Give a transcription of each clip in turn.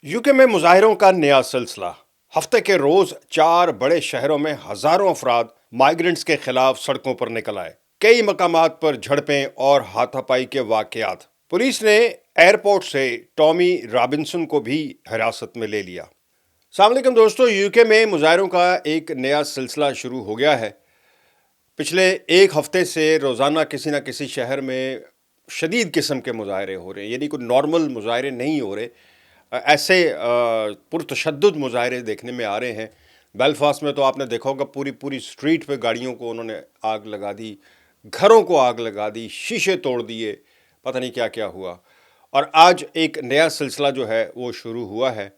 UK में मुजाहिरों का नया सिलसिला। हफ्ते के रोज 4 बड़े शहरों में हजारों अफराद माइग्रेंट्स के खिलाफ सड़कों पर निकल आए। कई मकामात पर झड़पें और हाथापाई के वाकयात। पुलिस ने एयरपोर्ट से टॉमी रॉबिन्सन को भी हिरासत में ले लिया। अस्सलाम वालेकुम दोस्तों, यूके में मुजाहिरों का एक नया सिलसिला शुरू हो गया है। पिछले एक हफ्ते से रोज़ाना किसी न किसी शहर में शदीद किस्म के मुजाहरे हो रहे हैं, यानी कोई नॉर्मल मुजाहरे नहीं हो रहे। ऐसे पुरतशद्दुद मुजाहरे देखने में आ रहे हैं। बेलफास्ट में तो आपने देखा होगा, पूरी पूरी स्ट्रीट पे गाड़ियों को उन्होंने आग लगा दी, घरों को आग लगा दी, शीशे तोड़ दिए, पता नहीं क्या क्या हुआ। और आज एक नया सिलसिला जो है वो शुरू हुआ है।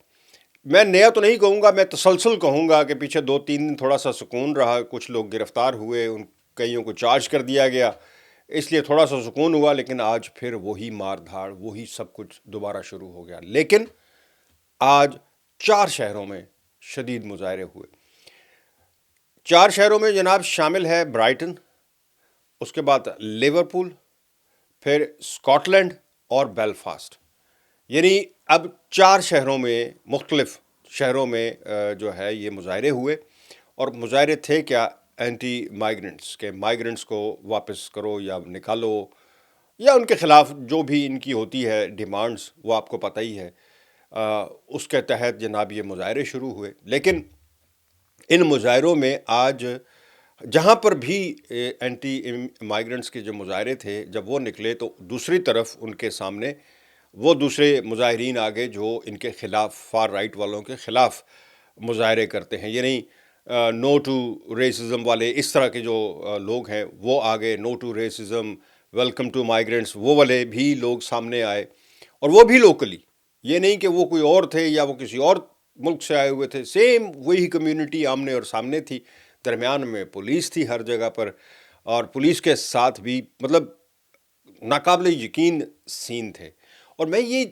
मैं नया तो नहीं कहूँगा, मैं तसलसल कहूँगा कि पीछे 2-3 दिन थोड़ा सा सुकून रहा, कुछ लोग गिरफ्तार हुए, उन कईयों को चार्ज कर दिया गया, इसलिए थोड़ा सा सुकून हुआ। लेकिन आज फिर वही मार धाड़, वही सब कुछ दोबारा शुरू हो गया। लेकिन आज 4 शहरों में शदीद मुजाहरे हुए। 4 शहरों में जनाब शामिल है ब्राइटन, उसके बाद लिवरपूल, फिर स्कॉटलैंड और बेलफास्ट। यानी अब 4 शहरों में, मुख्तलिफ शहरों में जो है ये मुजाहरे हुए। और मुजाहरे थे क्या? एंटी माइग्रेंट्स के, माइग्रेंट्स को वापस करो या निकालो, या उनके ख़िलाफ़ जो भी इनकी होती है डिमांड्स, वो आपको पता ही है। उसके तहत जनाब ये मुजाहरे शुरू हुए। लेकिन इन मुजाहरों में आज जहाँ पर भी एंटी माइग्रेंट्स के जो मुजाहरे थे, जब वो निकले तो दूसरी तरफ उनके सामने वो दूसरे मुजाहिरीन आ गए जो इनके ख़िलाफ़, फार राइट वालों के ख़िलाफ़ मुजाहरे करते हैं। यानी नो टू रेसिज्म वाले, इस तरह के जो लोग हैं वो आ गए। No to racism, welcome to migrants, वो वाले भी लोग सामने आए। और वो भी लोकली, ये नहीं कि वो कोई और थे या वो किसी और मुल्क से आए हुए थे। सेम वही कम्युनिटी आमने और सामने थी। दरमियान में पुलिस थी हर जगह पर, और पुलिस के साथ भी मतलब नाकाबिले यकीन सीन थे। और मैं ये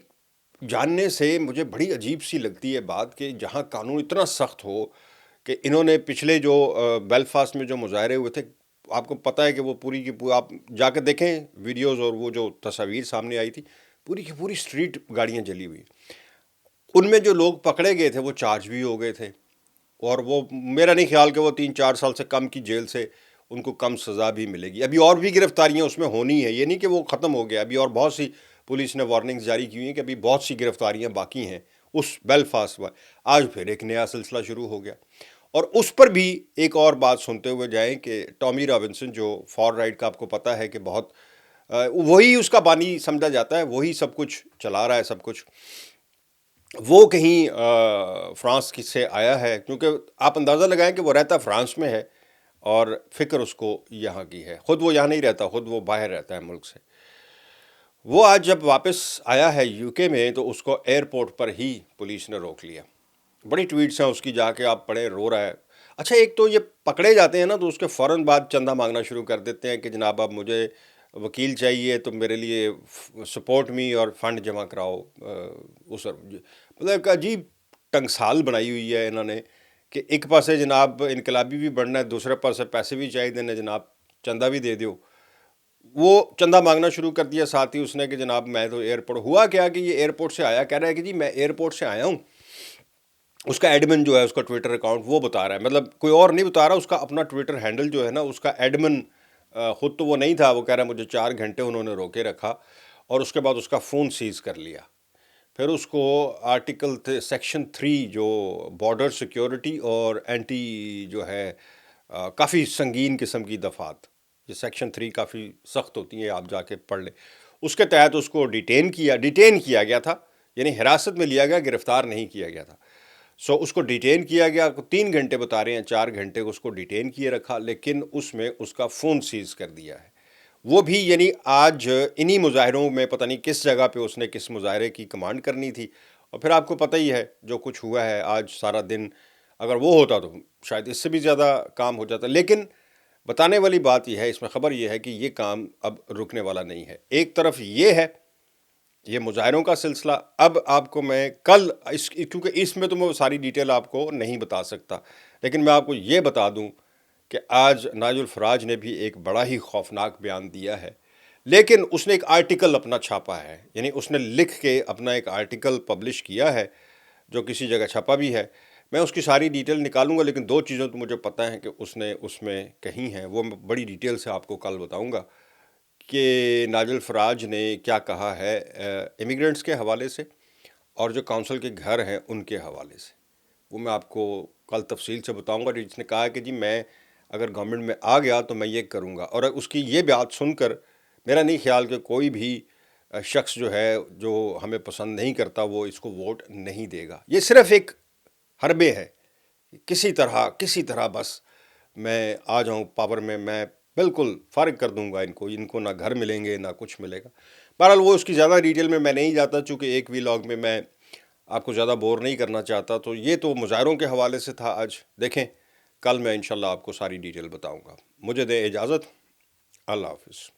जानने से मुझे बड़ी अजीब सी लगती है बात कि जहाँ कानून इतना सख्त हो कि इन्होंने पिछले जो बेलफास्ट में जो मुजाहरे हुए थे, आपको पता है कि वो पूरी की पूरी, आप जाकर देखें वीडियोज़ और वो जो तस्वीर सामने आई थी, पूरी की पूरी स्ट्रीट गाड़ियाँ जली हुई। उनमें जो लोग पकड़े गए थे वो चार्ज भी हो गए थे। और वो, मेरा नहीं ख्याल कि वो 3-4 साल से कम की जेल से उनको कम सज़ा भी मिलेगी। अभी और भी गिरफ्तारियां उसमें होनी है, ये नहीं कि वो ख़त्म हो गया। अभी और बहुत सी, पुलिस ने वार्निंग्स जारी की हुई हैं कि अभी बहुत सी गिरफ्तारियां बाकी हैं उस बेलफास्ट में। आज फिर एक नया सिलसिला शुरू हो गया। और उस पर भी एक और बात सुनते हुए जाएं कि टॉमी रॉबिन्सन, जो फॉर राइट का आपको पता है कि बहुत वही उसका बानी समझा जाता है, वही सब कुछ चला रहा है, सब कुछ वो कहीं फ्रांस की से आया है, क्योंकि आप अंदाज़ा लगाएं कि वो रहता फ्रांस में है और फ़िक्र उसको यहाँ की है। ख़ुद वो यहाँ नहीं रहता, ख़ुद वो बाहर रहता है मुल्क से। वो आज जब वापस आया है यूके में तो उसको एयरपोर्ट पर ही पुलिस ने रोक लिया। बड़ी ट्वीट्स हैं उसकी, जाके आप पढ़े, रो रहा है। अच्छा, एक तो ये पकड़े जाते हैं ना तो उसके फ़ौरन बाद चंदा मांगना शुरू कर देते हैं कि जनाब अब मुझे वकील चाहिए, तो मेरे लिए सपोर्ट मी और फंड जमा कराओ। उस मतलब एक अजीब टंगसाल बनाई हुई है इन्होंने कि एक पासे जनाब इनकलाबी भी बनना है, दूसरे पासे पैसे भी चाहिए देने, जनाब चंदा भी दे दो। वो चंदा मांगना शुरू कर दिया साथ ही उसने कि जनाब मैं तो एयरपोर्ट, हुआ क्या कि ये एयरपोर्ट से आया, कह रहा है कि जी मैं एयरपोर्ट से आया हूँ। उसका एडमिन जो है, उसका ट्विटर अकाउंट वो बता रहा है, मतलब कोई और नहीं बता रहा, उसका अपना ट्विटर हैंडल जो है ना, उसका एडमिन ख़ुद तो वो नहीं था। वो कह रहा है मुझे 4 घंटे उन्होंने रोके रखा और उसके बाद उसका फ़ोन सीज़ कर लिया। फिर उसको आर्टिकल सेक्शन 3 जो बॉर्डर सिक्योरिटी और एंटी जो है काफ़ी संगीन किस्म की दफ़ात, ये सेक्शन 3 काफ़ी सख्त होती हैं, आप जाके पढ़ लें। उसके तहत उसको डिटेन किया गया था, यानी हिरासत में लिया गया, गिरफ़्तार नहीं किया गया था। उसको डिटेन किया गया, 3 घंटे बता रहे हैं, 4 घंटे उसको डिटेन किए रखा, लेकिन उसमें उसका फ़ोन सीज़ कर दिया है। वो भी यानी आज इन्हीं मुजाहरों में पता नहीं किस जगह पे उसने किस मुजाहरे की कमांड करनी थी। और फिर आपको पता ही है जो कुछ हुआ है आज सारा दिन। अगर वो होता तो शायद इससे भी ज़्यादा काम हो जाता। लेकिन बताने वाली बात यह है, इसमें ख़बर यह है कि ये काम अब रुकने वाला नहीं है। एक तरफ ये है, ये मुजाहरों का सिलसिला। अब आपको मैं कल क्योंकि इसमें तो मैं सारी डिटेल आपको नहीं बता सकता, लेकिन मैं आपको ये बता दूं कि आज नाजुल फराज ने भी एक बड़ा ही खौफनाक बयान दिया है। लेकिन उसने एक आर्टिकल अपना छापा है, यानी उसने लिख के अपना एक आर्टिकल पब्लिश किया है جو کسی جگہ چھپا بھی ہے. میں اس کی ساری ڈیٹیل نکالوں گا، لیکن دو چیزیں تو مجھے پتہ ہیں کہ اس نے اس میں کہی ہیں، وہ میں بڑی ڈیٹیل سے آپ کو کل بتاؤں گا کہ ناجل فراج نے کیا کہا ہے امیگرنٹس کے حوالے سے اور جو کونسل کے گھر ہیں ان کے حوالے سے. وہ میں آپ کو کل تفصیل سے بتاؤں گا. جس نے کہا کہ جی میں اگر گورنمنٹ میں آ گیا تو میں یہ کروں گا، اور اس کی یہ بات سن کر میرا نہیں خیال کہ کوئی بھی شخص جو ہے جو ہمیں پسند نہیں کرتا وہ اس کو ووٹ نہیں دے گا. یہ صرف ایک حربے ہے، کسی طرح بس میں آ جاؤں پاور میں بالکل فارغ کر دوں گا ان کو نہ گھر ملیں گے نہ کچھ ملے گا. بہرحال وہ اس کی زیادہ ڈیٹیل میں نہیں جاتا، چونکہ ایک ویلاگ میں آپ کو زیادہ بور نہیں کرنا چاہتا. تو یہ تو مظاہروں کے حوالے سے تھا آج. دیکھیں کل میں انشاءاللہ آپ کو ساری ڈیٹیل بتاؤں گا. مجھے دے اجازت. اللہ حافظ.